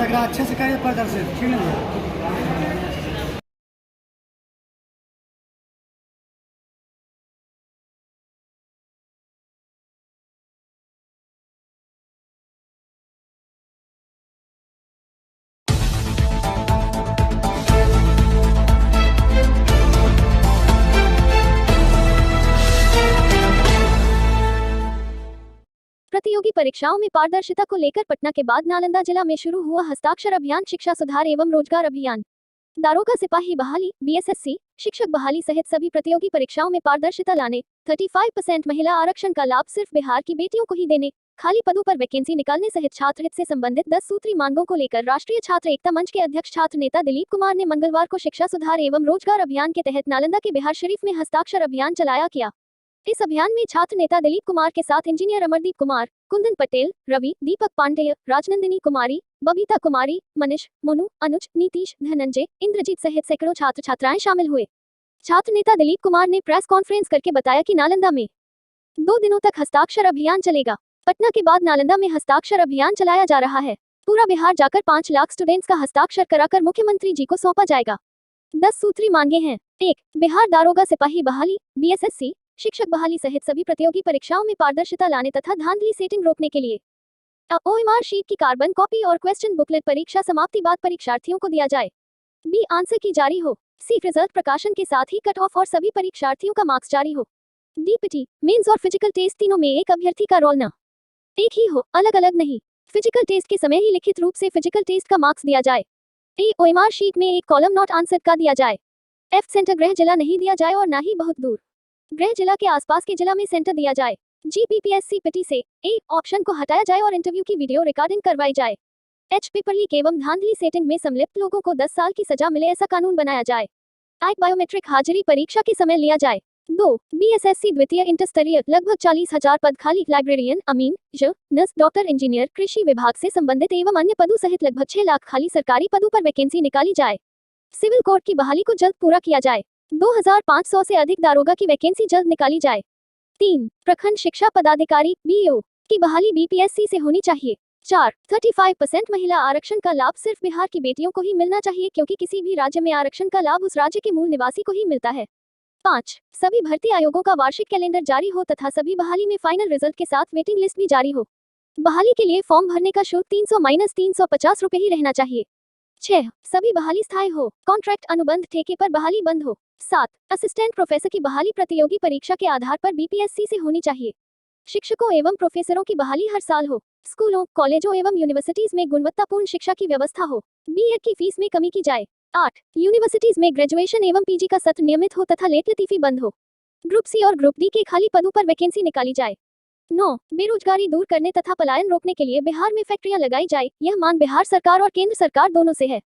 लग रहा है, अच्छे से करिए प्रदर्शन, ठीक है ना। प्रतियोगी परीक्षाओं में पारदर्शिता को लेकर पटना के बाद नालंदा जिला में शुरू हुआ हस्ताक्षर अभियान शिक्षा सुधार एवं रोजगार अभियान। दारोगा सिपाही बहाली, बीएसएससी, शिक्षक बहाली सहित सभी प्रतियोगी परीक्षाओं में पारदर्शिता लाने, 35% महिला आरक्षण का लाभ सिर्फ बिहार की बेटियों को ही देने, खाली पदों पर वैकेंसी निकालने सहित छात्र हित से संबंधित 10 सूत्री मांगों को लेकर राष्ट्रीय छात्र एकता मंच के अध्यक्ष छात्र नेता दिलीप कुमार ने मंगलवार को शिक्षा सुधार एवं रोजगार अभियान के तहत नालंदा के बिहार शरीफ में हस्ताक्षर अभियान चलाया किया। इस अभियान में छात्र नेता दिलीप कुमार के साथ इंजीनियर अमरदीप कुमार, कुंदन पटेल, रवि, दीपक पांडेय, राजनंदिनी कुमारी, बबीता कुमारी, मनीष, मोनू, अनुज, नीतीश, धनंजय, इंद्रजीत सहित सैकड़ों छात्र छात्राएं शामिल हुए। छात्र नेता दिलीप कुमार ने प्रेस कॉन्फ्रेंस करके बताया कि नालंदा में 2 दिनों तक हस्ताक्षर अभियान चलेगा। पटना के बाद नालंदा में हस्ताक्षर अभियान चलाया जा रहा है। पूरा बिहार जाकर 5 लाख स्टूडेंट्स का हस्ताक्षर कराकर मुख्यमंत्री जी को सौंपा जाएगा। 10 सूत्री मांगे हैं। 1. बिहार दारोगा सिपाही बहाली, बीएसएससी, शिक्षक बहाली सहित सभी प्रतियोगी परीक्षाओं में पारदर्शिता लाने तथा धांधली सेटिंग रोकने के लिए ओएमआर शीट की कार्बन कॉपी और क्वेश्चन बुकलेट परीक्षा समाप्ति बाद परीक्षार्थियों को दिया जाए। बी. आंसर की जारी हो। सी. रिजल्ट प्रकाशन के साथ ही कट ऑफ और सभी परीक्षार्थियों का मार्क्स जारी हो। डी. पीटी, मेंस और फिजिकल टेस्ट तीनों में एक अभ्यर्थी का रोल न एक ही हो, अलग अलग नहीं। फिजिकल टेस्ट के समय ही लिखित रूप से फिजिकल टेस्ट का मार्क्स दिया जाए। ए. ओएमआर शीट में एक कॉलम नॉट आंसर का दिया जाए। एफ. सेंटर गृह जिला नहीं दिया जाए और न ही बहुत दूर गृह जिला के आसपास के जिला में सेंटर दिया जाए। जी. बीपीएससी पीटी से ए ऑप्शन को हटाया जाए और इंटरव्यू की वीडियो रिकॉर्डिंग करवाई जाए। एच. पेपर लीक एवं धांधली सेटिंग में संलिप्त लोगों को 10 साल की सजा मिले ऐसा कानून बनाया जाए। आई. बायोमेट्रिक हाजिरी परीक्षा के समय लिया जाए। 2. बीएसएससी द्वितीय इंटर स्तरीय लगभग 40,000 पद खाली, लाइब्रेरियन, अमीन, नर्स, डॉक्टर, इंजीनियर, कृषि विभाग से संबंधित एवं अन्य पदों सहित लगभग 6 लाख खाली सरकारी पदों पर वैकेंसी निकाली जाए। सिविल कोर्ट की बहाली को जल्द पूरा किया जाए। 2500 से अधिक दारोगा की वैकेंसी जल्द निकाली जाए। 3. प्रखंड शिक्षा पदाधिकारी बीओ की बहाली बीपीएससी से होनी चाहिए। 4. 35% महिला आरक्षण का लाभ सिर्फ बिहार की बेटियों को ही मिलना चाहिए क्योंकि किसी भी राज्य में आरक्षण का लाभ उस राज्य के मूल निवासी को ही मिलता है। 5. सभी भर्ती आयोगों का वार्षिक कैलेंडर जारी हो तथा सभी बहाली में फाइनल रिजल्ट के साथ वेटिंग लिस्ट भी जारी हो। बहाली के लिए फॉर्म भरने का शुल्क 300-350 रुपए ही रहना चाहिए। 6. सभी बहाली स्थायी हो, कॉन्ट्रैक्ट अनुबंध ठेके पर बहाली बंद हो। 7. असिस्टेंट प्रोफेसर की बहाली प्रतियोगी परीक्षा के आधार पर बीपीएससी से होनी चाहिए। शिक्षकों एवं प्रोफेसरों की बहाली हर साल हो। स्कूलों, कॉलेजों एवं यूनिवर्सिटीज में गुणवत्तापूर्ण शिक्षा की व्यवस्था हो। बीएड की फीस में कमी की जाए। 8. यूनिवर्सिटीज में ग्रेजुएशन एवं पीजी का सत्र नियमित हो तथा लेट लतीफी बंद हो। ग्रुप सी और ग्रुप डी के खाली पदों पर वैकेंसी निकाली जाए। 9. बेरोजगारी दूर करने तथा पलायन रोकने के लिए बिहार में फैक्ट्रियां लगाई जाए, यह मांग बिहार सरकार और केंद्र सरकार दोनों से है।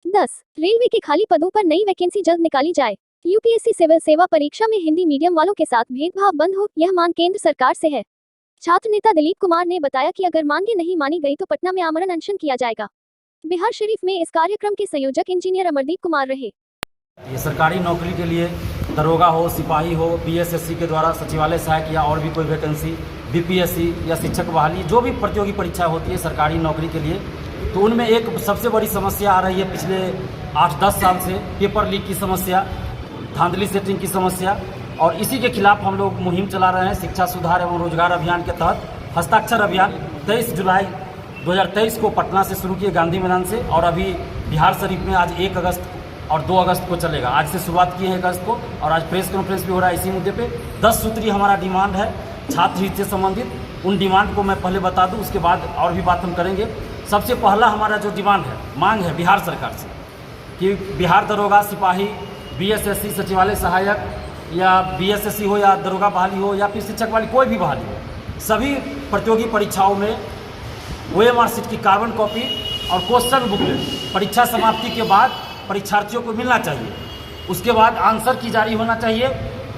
10. रेलवे के खाली पदों पर नई वैकेंसी जल्द निकाली जाए। यूपीएससी सिविल सेवा परीक्षा में हिंदी मीडियम वालों के साथ भेदभाव बंद हो, यह मांग केंद्र सरकार से है। छात्र नेता दिलीप कुमार ने बताया कि अगर मांगे नहीं मानी गई तो पटना में आमरण अनशन किया जाएगा। बिहार शरीफ में इस कार्यक्रम के संयोजक इंजीनियर अमरदीप कुमार रहे। ये सरकारी नौकरी के लिए दरोगा हो, सिपाही हो, बीएसएससी के द्वारा सचिवालय सहायक या और भी कोई वैकेंसी, बीपीएससी या शिक्षक बहाली, जो भी प्रतियोगी परीक्षा होती है सरकारी नौकरी के लिए, तो उनमें एक सबसे बड़ी समस्या आ रही है पिछले 8-10 साल से, पेपर लीक की समस्या, धांधली सेटिंग की समस्या, और इसी के खिलाफ हम लोग मुहिम चला रहे हैं। शिक्षा सुधार एवं रोजगार अभियान के तहत हस्ताक्षर अभियान 23 जुलाई 2023 को पटना से शुरू किए गांधी मैदान से, और अभी बिहार शरीफ में आज 1 अगस्त और 2 अगस्त को चलेगा। आज से शुरुआत की है 1 अगस्त को, और आज प्रेस कॉन्फ्रेंस भी हो रहा है इसी मुद्दे पे। 10 सूत्री हमारा डिमांड है छात्र हित से संबंधित। उन डिमांड को मैं पहले बता दूं, उसके बाद और भी बात हम करेंगे। सबसे पहला हमारा जो डिमांड है, मांग है बिहार सरकार से कि बिहार दरोगा सिपाही, बीएसएससी सचिवालय सहायक या बीएसएससी हो या दरोगा बहाली हो या फिर शिक्षक वाली कोई भी बहाली हो, सभी प्रतियोगी परीक्षाओं में ओएमआर शीट की कार्बन कॉपी और क्वेश्चन बुकलेट परीक्षा समाप्ति के बाद परीक्षार्थियों को मिलना चाहिए। उसके बाद आंसर की जारी होना चाहिए।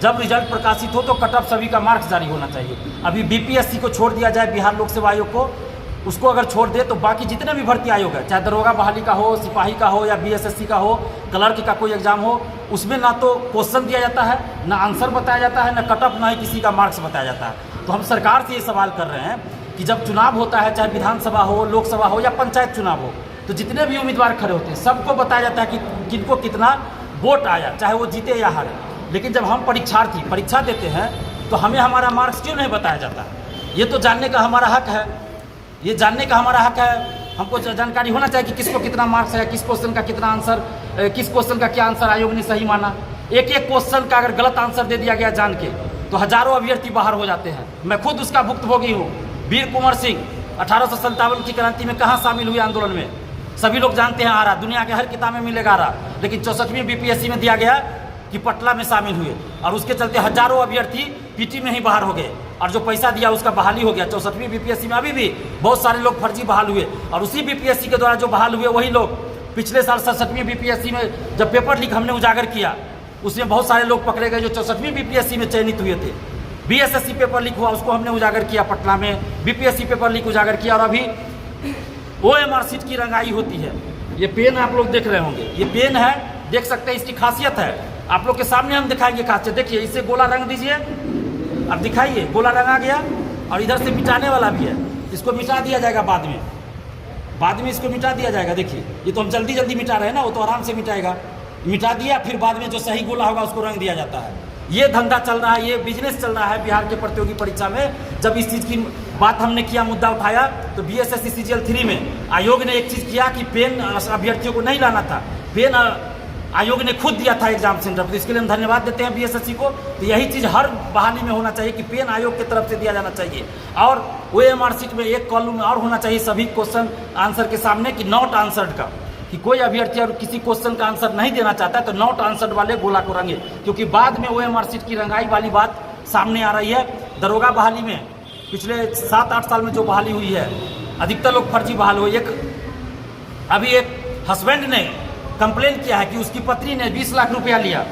जब रिजल्ट प्रकाशित हो तो कट ऑफ सभी का मार्क्स जारी होना चाहिए। अभी बीपीएससी को छोड़ दिया जाए, बिहार लोक सेवा आयोग को, उसको अगर छोड़ दे तो बाकी जितने भी भर्ती आयोग है, चाहे दरोगा बहाली का हो, सिपाही का हो या बीएसएससी का हो, क्लर्क का कोई एग्जाम हो, उसमें ना तो क्वेश्चन दिया जाता है, ना आंसर बताया जाता है, ना कट ऑफ, ना ही किसी का मार्क्स बताया जाता है। तो हम सरकार से ये सवाल कर रहे हैं कि जब चुनाव होता है, चाहे विधानसभा हो, लोकसभा हो या पंचायत चुनाव हो, तो जितने भी उम्मीदवार खड़े होते हैं सबको बताया जाता है कि किनको कितना वोट आया, चाहे वो जीते या हारे। लेकिन जब हम परीक्षार्थी परीक्षा देते हैं तो हमें हमारा मार्क्स क्यों नहीं बताया जाता है? ये तो जानने का हमारा हक है, ये जानने का हमारा हक है। हमको जानकारी होना चाहिए कि किसको कितना मार्क्स है, किस क्वेश्चन का कितना आंसर, किस क्वेश्चन का क्या आंसर आयोग ने सही माना। एक एक क्वेश्चन का अगर गलत आंसर दे दिया गया जान के तो हजारों अभ्यर्थी बाहर हो जाते हैं। मैं खुद उसका भुक्तभोगी हूँ। वीर कुंवर सिंह 1857 की क्रांति में कहाँ शामिल हुए आंदोलन में, सभी लोग जानते हैं। आ रहा दुनिया के हर किताब में मिलेगा आ रहा, लेकिन 64वीं बीपीएससी में दिया गया कि पटना में शामिल हुए और उसके चलते हजारों अभ्यर्थी पीटी में ही बाहर हो गए और जो पैसा दिया उसका बहाली हो गया। 64वीं बीपीएससी में अभी भी बहुत सारे लोग फर्जी बहाल हुए और उसी बीपीएससी के द्वारा जो बहाल हुए वही लोग पिछले साल 67वीं बीपीएससी में जब पेपर लीक हमने उजागर किया उसमें बहुत सारे लोग पकड़े गए जो 64वीं बीपीएससी में चयनित हुए थे। बीएसएससी पेपर लीक हुआ, उसको हमने उजागर किया पटना में, बीपीएससी पेपर लीक उजागर किया और अभी ओएमआर सीट की रंगाई होती है। ये पेन आप लोग देख रहे होंगे, ये पेन है, देख सकते हैं। इसकी खासियत है, आप लोग के सामने हम दिखाएंगे खासियत। देखिए इससे गोला रंग दीजिए, अब दिखाइए, गोला रंगा गया और इधर से मिटाने वाला भी है। इसको मिटा दिया जाएगा बाद में इसको मिटा दिया जाएगा। देखिए ये तो हम जल्दी जल्दी मिटा रहे हैं ना, वो तो आराम से मिटाएगा। मिटा दिया फिर बाद में जो सही गोला होगा उसको रंग दिया जाता है। ये धंधा चल रहा है, ये बिजनेस चल रहा है बिहार के प्रतियोगी परीक्षा में। जब इस चीज़ की बात हमने किया, मुद्दा उठाया, तो बीएसएससी सीजीएल 3 में आयोग ने एक चीज़ किया कि पेन अभ्यर्थियों को नहीं लाना था। पेन आयोग ने खुद दिया था एग्जाम सेंटर पर, इसके लिए हम धन्यवाद देते हैं बीएसएससी को। तो यही चीज़ हर बहाली में होना चाहिए कि पेन आयोग की तरफ से दिया जाना चाहिए और ओएमआर सीट में एक कॉलम और होना चाहिए सभी क्वेश्चन आंसर के सामने कि नॉट आंसर्ड का, कि कोई अभ्यर्थी अगर किसी क्वेश्चन का आंसर नहीं देना चाहता है तो नॉट आंसर्ड वाले गोला को रंगे, क्योंकि बाद में ओएमआर सीट की रंगाई वाली बात सामने आ रही है। दरोगा बहाली में पिछले 7-8 साल में जो बहाली हुई है, अधिकतर लोग फर्जी बहाल हुए। अभी एक हस्बैंड ने कंप्लेन किया है कि उसकी पत्नी ने 20 लाख रुपया लिया,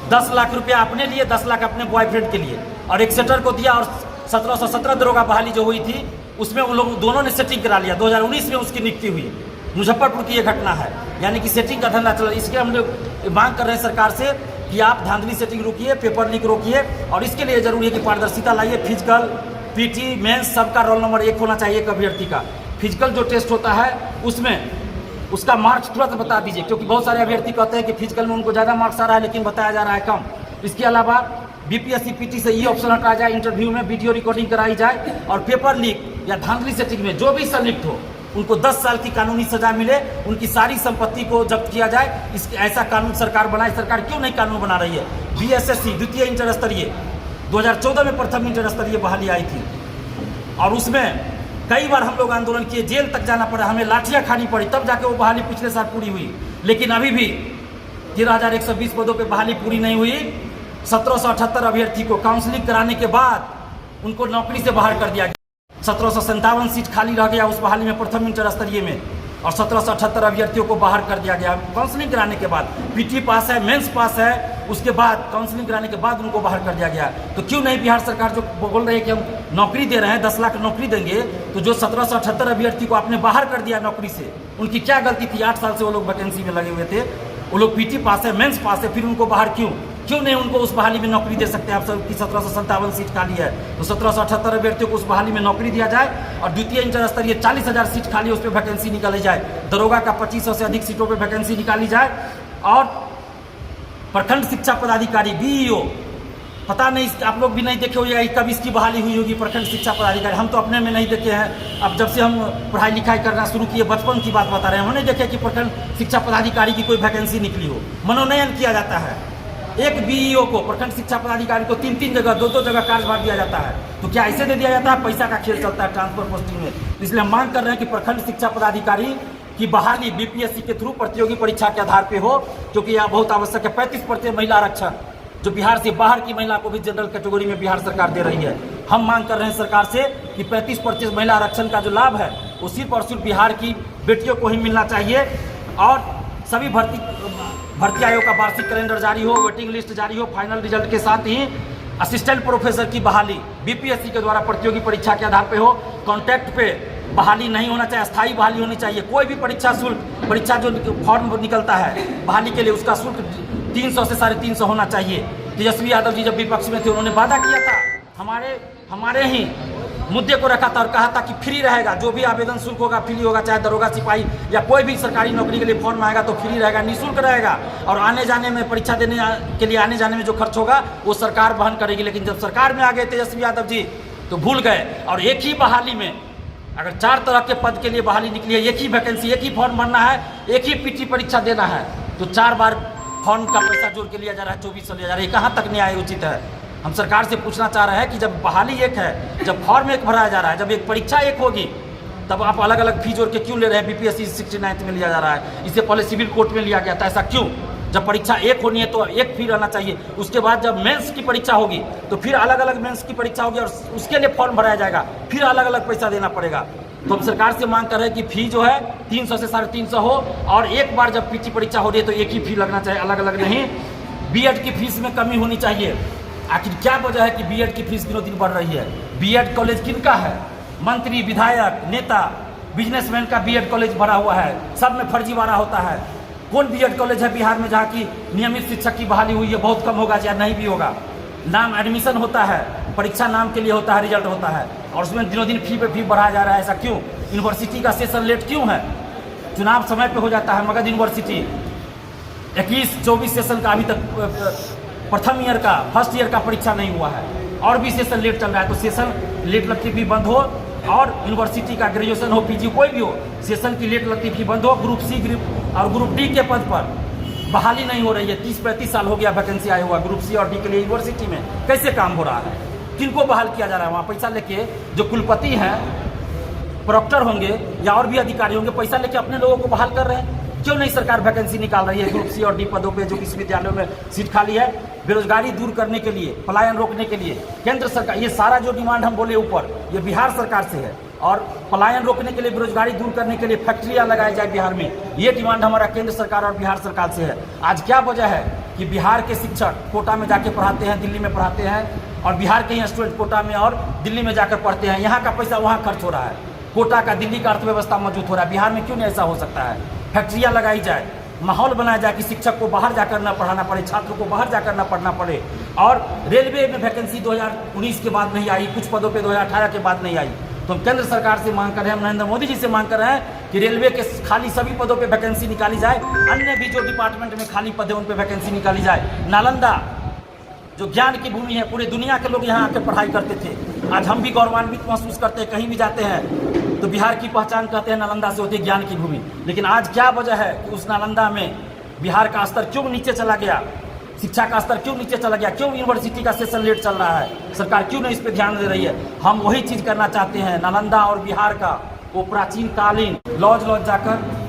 10 लाख रुपया अपने लिए, 10 लाख अपने बॉयफ्रेंड के लिए और एक सेटर को दिया और 1717 दरोगा बहाली जो हुई थी उसमें उन लोग दोनों ने सेटिंग करा लिया। 2019 में उसकी नियुक्ति हुई। मुजफ्फरपुर की ये घटना है, यानी कि सेटिंग का धंधा चल रहा है। इसके हम लोग मांग कर रहे हैं सरकार से कि आप धांधली सेटिंग रोकिए, पेपर लीक रोकिए और इसके लिए जरूरी है कि पारदर्शिता लाइए। फिजिकल, पीटी, मेंस सबका रोल नंबर 1 होना चाहिए एक अभ्यर्थी का। फिजिकल जो टेस्ट होता है उसमें उसका मार्क्स तुरंत बता दीजिए, क्योंकि बहुत सारे अभ्यर्थी कहते हैं कि फिजिकल में उनको ज़्यादा मार्क्स आ रहा है लेकिन बताया जा रहा है कम। इसके अलावा बीपीएससी पीटी से ये ऑप्शन हटाया जाए, इंटरव्यू में वीडियो रिकॉर्डिंग कराई जाए और पेपर लीक या धांधली सेटिंग में जो भी संलिप्त हो उनको 10 साल की कानूनी सजा मिले, उनकी सारी संपत्ति को जब्त किया जाए। इस ऐसा कानून सरकार बनाए। सरकार क्यों नहीं कानून बना रही है? बीएसएससी द्वितीय इंटर स्तरीय 2014 में प्रथम इंटर स्तरीय बहाली आई थी और उसमें कई बार हम लोग आंदोलन किए, जेल तक जाना पड़ा, हमें लाठियां खानी पड़ी, तब जाके वो बहाली पिछले साल पूरी हुई। लेकिन अभी भी 13,120 पदों पे बहाली पूरी नहीं हुई। 1778 अभ्यर्थी को काउंसलिंग कराने के बाद उनको नौकरी से बाहर कर दिया गया। 1757 सीट खाली रह गया उस बहाली में प्रथम इंटर स्तरीय में और 1778 अभ्यर्थियों को बाहर कर दिया गया काउंसलिंग कराने के बाद। पीटी पास है, मेंस पास है, उसके बाद काउंसलिंग कराने के बाद उनको बाहर कर दिया गया। तो क्यों नहीं बिहार सरकार जो बोल रही है कि हम नौकरी दे रहे हैं, 10 लाख नौकरी देंगे, तो जो 1778 अभ्यर्थी को आपने बाहर कर दिया नौकरी से, उनकी क्या गलती थी? 8 साल से वो लोग वैकेंसी में लगे हुए थे, वो लोग पीटी पास है, मेंस पास है, फिर उनको बाहर क्यों नहीं उनको उस बहाली में नौकरी दे सकते हैं? आप सबकी 1757 सीट खाली है तो 1778 अभ्यर्थियों को उस बहाली में नौकरी दिया जाए और द्वितीय इंटर स्तरीय 40,000 सीट खाली, उस पर वैकेंसी निकाली जाए। दरोगा का 2500 से अधिक सीटों पर वैकेंसी निकाली जाए और प्रखंड शिक्षा पदाधिकारी बीईओ, पता नहीं आप लोग भी नहीं देखे होगा कब इसकी बहाली हुई होगी। प्रखंड शिक्षा पदाधिकारी हम तो अपने में नहीं देखे हैं। अब जब से हम पढ़ाई लिखाई करना शुरू किए, बचपन की बात बता रहे हैं, हमने देखे कि प्रखंड शिक्षा पदाधिकारी की कोई वैकेंसी निकली हो। मनोनयन किया जाता है, एक बीईओ को, प्रखंड शिक्षा पदाधिकारी को 3-3 जगह 2-2 जगह कार्यभार दिया जाता है। तो क्या ऐसे दे दिया जाता है? पैसा का खेल चलता है ट्रांसफर पोस्टिंग में। इसलिए हम मांग कर रहे हैं कि प्रखंड शिक्षा पदाधिकारी की बहाली बीपीएससी के थ्रू प्रतियोगी परीक्षा के आधार पे हो, क्योंकि यह बहुत आवश्यक है। 35% महिला आरक्षण जो बिहार से बाहर की महिला को भी जनरल कैटेगरी में बिहार सरकार दे रही है। हम मांग कर रहे हैं सरकार से कि 35% महिला आरक्षण का जो लाभ है वो सिर्फ और सिर्फ बिहार की बेटियों को ही मिलना चाहिए और सभी भर्ती आयोग का वार्षिक कैलेंडर जारी हो, वेटिंग लिस्ट जारी हो, फाइनल रिजल्ट के साथ ही असिस्टेंट प्रोफेसर की बहाली बीपीएससी के द्वारा प्रतियोगी परीक्षा के आधार पे हो। कॉन्ट्रैक्ट पे बहाली नहीं होना चाहिए, अस्थायी बहाली होनी चाहिए। कोई भी परीक्षा शुल्क, परीक्षा जो फॉर्म निकलता है बहाली के लिए, उसका शुल्क 300 से 350 होना चाहिए। तेजस्वी यादव जी जब विपक्ष में थे उन्होंने वादा किया था, हमारे ही मुद्दे को रखा था और कहा था कि फ्री रहेगा, जो भी आवेदन शुल्क होगा फ्री होगा, चाहे दरोगा सिपाही या कोई भी सरकारी नौकरी के लिए फॉर्म आएगा तो फ्री रहेगा, निःशुल्क रहेगा, और आने जाने में परीक्षा देने के लिए आने जाने में जो खर्च होगा वो सरकार वहन करेगी। लेकिन जब सरकार में आ गए तेजस्वी यादव जी तो भूल गए, और एक ही बहाली में अगर 4 तरह के पद के लिए बहाली निकली है, एक ही वैकेंसी, एक ही फॉर्म भरना है, एक ही पीटी परीक्षा देना है, तो 4 बार फॉर्म का पैसा जोड़ के लिया जा रहा है, 2400 लिया जा रहा है। कहाँ तक न्याय उचित है? हम सरकार से पूछना चाह रहे हैं कि जब बहाली एक है, जब फॉर्म एक भराया जा रहा है, जब एक परीक्षा एक होगी, तब आप अलग अलग फी जोड़ के क्यों ले रहे हैं? बीपीएससी 69 में लिया जा रहा है, इससे पहले सिविल कोर्ट में लिया गया था, ऐसा क्यों? जब परीक्षा एक होनी है तो एक फी रहना चाहिए। उसके बाद जब मेंस की परीक्षा होगी तो फिर अलग अलग मेंस की परीक्षा होगी और उसके लिए फॉर्म भराया जाएगा, फिर अलग अलग पैसा देना पड़ेगा। तो हम सरकार से मांग कर रहे हैं कि फी जो है 300 से 350 हो, और एक बार जब पीटी परीक्षा हो रही है तो एक ही फी लगना चाहिए, अलग अलग नहीं। बीएड की फीस में कमी होनी चाहिए। आखिर क्या वजह है कि बीएड की फीस दिनों दिन बढ़ रही है? बीएड कॉलेज किनका है? मंत्री, विधायक, नेता, बिजनेसमैन का बीएड कॉलेज भरा हुआ है, सब में फर्जीवाड़ा होता है। कौन बीएड कॉलेज है बिहार में जहाँ की नियमित शिक्षक की बहाली हुई है? बहुत कम होगा या नहीं भी होगा। नाम एडमिशन होता है, परीक्षा नाम के लिए होता है, रिजल्ट होता है, और उसमें दिनों दिन फी पे फी बढ़ाया जा रहा है, ऐसा क्यों? यूनिवर्सिटी का सेशन लेट क्यों है? चुनाव समय पे हो जाता है, मगध यूनिवर्सिटी 21-24 सेशन का अभी तक प्रथम ईयर का, फर्स्ट ईयर का परीक्षा नहीं हुआ है, और भी सेशन लेट चल रहा है। तो सेशन लेट लगती फी बंद हो, और यूनिवर्सिटी का ग्रेजुएशन हो, पीजी कोई भी हो, सेशन की लेट लगती फी बंद हो। ग्रुप सी ग्रुप और ग्रुप डी के पद पर बहाली नहीं हो रही है। 30-35 साल हो गया वैकेंसी आया हुआ ग्रुप सी और डी के लिए यूनिवर्सिटी में, कैसे काम हो रहा है? किनको बहाल किया जा रहा है? वहाँ पैसा लेके जो कुलपति हैं, प्रोक्टर होंगे या और भी अधिकारी होंगे, पैसा लेके अपने लोगों को बहाल कर रहे हैं। क्यों नहीं सरकार वैकेंसी निकाल रही है ग्रुप सी और डी पदों पे जो विश्वविद्यालयों में सीट खाली है? बेरोजगारी दूर करने के लिए, पलायन रोकने के लिए केंद्र सरकार, ये सारा जो डिमांड हम बोले ऊपर, ये बिहार सरकार से है। और पलायन रोकने के लिए, बेरोजगारी दूर करने के लिए फैक्ट्रियां लगाई जाए बिहार में, ये डिमांड हमारा केंद्र सरकार और बिहार सरकार से है। आज क्या वजह है कि बिहार के शिक्षक कोटा में जाके पढ़ाते हैं, दिल्ली में पढ़ाते हैं, और बिहार के ही स्टूडेंट कोटा में और दिल्ली में जाकर पढ़ते हैं? यहाँ का पैसा वहाँ खर्च हो रहा है, कोटा का दिल्ली का अर्थव्यवस्था मौजूद हो रहा है। बिहार में क्यों नहीं ऐसा हो सकता है? फैक्ट्रियाँ लगाई जाए, माहौल बनाया जाए कि शिक्षक को बाहर जाकर न पढ़ाना पड़े, छात्र को बाहर जाकर न पढ़ना पड़े। और रेलवे में वैकेंसी 2019 के बाद नहीं आई, कुछ पदों पे 2018 के बाद नहीं आई। तो हम केंद्र सरकार से मांग कर रहे हैं, हम नरेंद्र मोदी जी से मांग कर रहे हैं कि रेलवे के खाली सभी पदों पे वैकेंसी निकाली जाए, अन्य भी जो डिपार्टमेंट में खाली पद है उन पे वैकेंसी निकाली जाए। नालंदा जो ज्ञान की भूमि है, पूरे दुनिया के लोग यहाँ आकर पढ़ाई करते थे। आज हम भी गौरवान्वित महसूस करते हैं, कहीं भी जाते हैं तो बिहार की पहचान कहते हैं नालंदा से होती है, ज्ञान की भूमि। लेकिन आज क्या वजह है कि उस नालंदा में बिहार का स्तर क्यों नीचे चला गया? शिक्षा का स्तर क्यों नीचे चला गया? क्यों यूनिवर्सिटी का सेशन लेट चल रहा है? सरकार क्यों नहीं इस पर ध्यान दे रही है? हम वही चीज़ करना चाहते हैं, नालंदा और बिहार का वो प्राचीन कालीन लॉज जाकर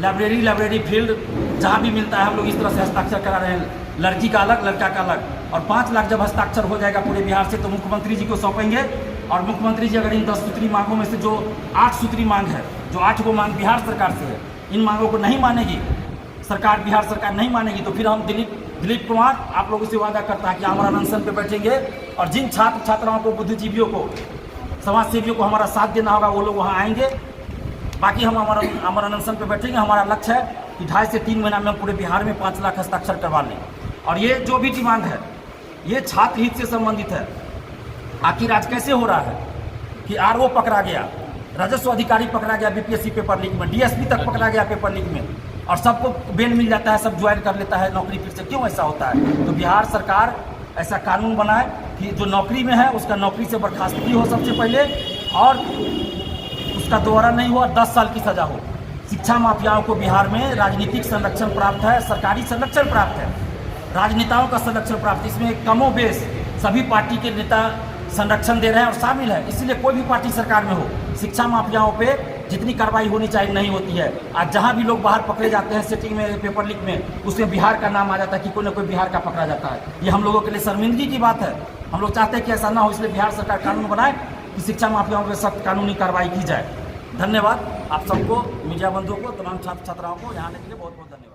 लाइब्रेरी फील्ड जहाँ भी मिलता है, हम लोग इस तरह से हस्ताक्षर करा रहे हैं, लड़की का अलग, लड़का का अलग। और 5 लाख जब हस्ताक्षर हो जाएगा पूरे बिहार से तो मुख्यमंत्री जी को सौंपेंगे, और मुख्यमंत्री जी अगर इन 10 सूत्री मांगों में से जो 8 सूत्री मांग है, जो 8 को मांग बिहार सरकार से है, इन मांगों को नहीं मानेगी सरकार, बिहार सरकार नहीं मानेगी, तो फिर हम दिलीप कुमार आप लोगों से वादा करता है कि आमरण अनशन पे बैठेंगे, और जिन छात्र छात्राओं को, बुद्धिजीवियों को, समाज सेवियों को हमारा साथ देना होगा वो लोग वहाँ आएंगे। बाकी हम आमरण अनशन पे बैठेंगे। हमारा लक्ष्य है कि 2.5 से 3 महीना में हम पूरे बिहार में 5 लाख हस्ताक्षर करवा लें। और ये जो भी डिमांड है ये छात्र हित से संबंधित है। आखिर आज कैसे हो रहा है कि आरओ पकड़ा गया, राजस्व अधिकारी पकड़ा गया बीपीएससी पेपर लीक में, डीएसपी तक पकड़ा गया पेपर लीक में, और सबको बेल मिल जाता है, सब ज्वाइन कर लेता है नौकरी फिर से? क्यों ऐसा होता है? तो बिहार सरकार ऐसा कानून बनाए कि जो नौकरी में है उसका नौकरी से बर्खास्तगी हो सबसे पहले, और उसका दोबारा नहीं हुआ 10 साल की सजा हो। शिक्षा माफियाओं को बिहार में राजनीतिक संरक्षण प्राप्त है, सरकारी संरक्षण प्राप्त है, राजनेताओं का संरक्षण प्राप्त। इसमें कमो बेश सभी पार्टी के नेता संरक्षण दे रहे हैं और शामिल है। इसलिए कोई भी पार्टी सरकार में हो, शिक्षा माफियाओं पे जितनी कार्रवाई होनी चाहिए नहीं होती है। आज जहां भी लोग बाहर पकड़े जाते हैं सेटिंग में, पेपर लीक में, उसमें बिहार का नाम आ जाता है कि कोई ना कोई बिहार का पकड़ा जाता है। ये हम लोगों के लिए शर्मिंदगी की बात है। हम लोग चाहते हैं कि ऐसा ना हो, इसलिए बिहार सरकार कानून बनाए कि शिक्षा माफियाओं पर सख्त कानूनी कार्रवाई की जाए। धन्यवाद आप सबको, मीडिया बंधुओं को, तमाम छात्र छात्राओं को यहाँ आने के लिए बहुत बहुत धन्यवाद।